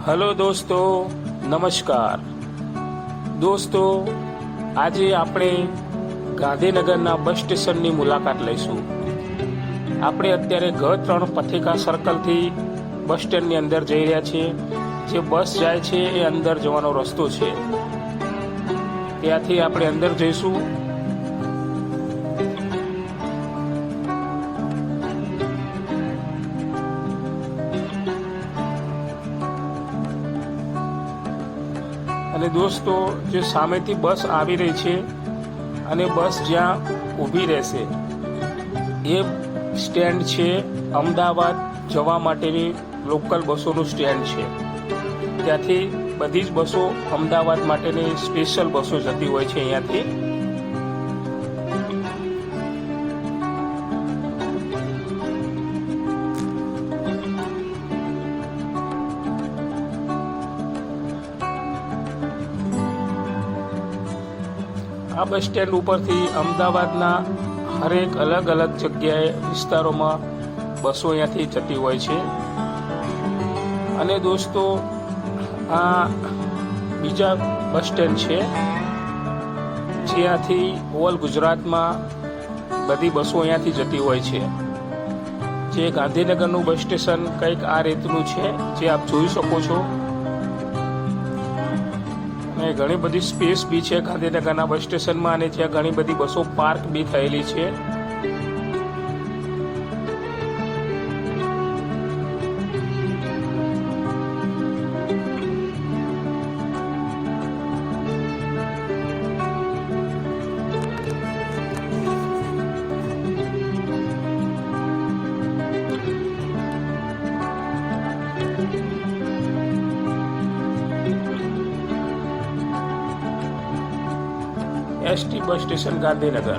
Hello દોસ્તો, નમસ્કાર દોસ્તો। આજે આપણે ગાંધીનગરના બસ સ્ટેશનની મુલાકાત લઈશું। આપણે અત્યારે G3 પથિકા સર્કલથી બસ સ્ટેન્ડની અંદર જઈ રહ્યા છીએ। જે બસ જાય છે એ અંદર જવાનો રસ્તો છે, ત્યાંથી આપણે અંદર જઈશું। અને દોસ્તો, જે સામેથી બસ આવી રહી છે અને બસ જ્યાં ઊભી રહેશે એ સ્ટેન્ડ છે અમદાવાદ જવા માટેની લોકલ બસોનું સ્ટેન્ડ છે। ત્યાંથી બધી જ બસો અમદાવાદ માટેની સ્પેશિયલ બસો જતી હોય છે અહીંયાથી। આ બસ સ્ટેન્ડ ઉપરથી અમદાવાદના હરેક અલગ અલગ જગ્યાએ વિસ્તારોમાં બસો અહીંયાથી જતી હોય છે। અને દોસ્તો, આ બીજા બસ સ્ટેન્ડ છે જ્યાંથી ઓલ ગુજરાતમાં બધી બસો અહીંયાથી જતી હોય છે। જે ગાંધીનગરનું બસ સ્ટેશન કંઈક આ રીતનું છે, જે આપ જોઈ શકો છો। અને ઘણી બધી સ્પેસ બી છે ગાંધીનગરના બસ સ્ટેશનમાં, અને ત્યાં ઘણી બધી બસો પાર્ક બી થયેલી છે। ST bus station Gandhinagar.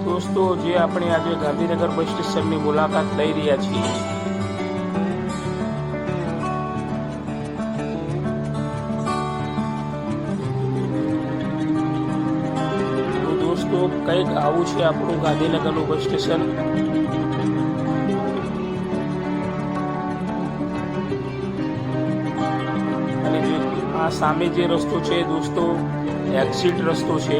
દોસ્તો, જે આપણે આજે ગાંધીનગર બસ સ્ટેશનની મુલાકાત લઈ રહ્યા છીએ, તો દોસ્તો કંઈક આવું છે આપણું ગાંધીનગરનું બસ સ્ટેશન। આ સામે જે રસ્તો છે દોસ્તો, એક્ઝિટ રસ્તો છે।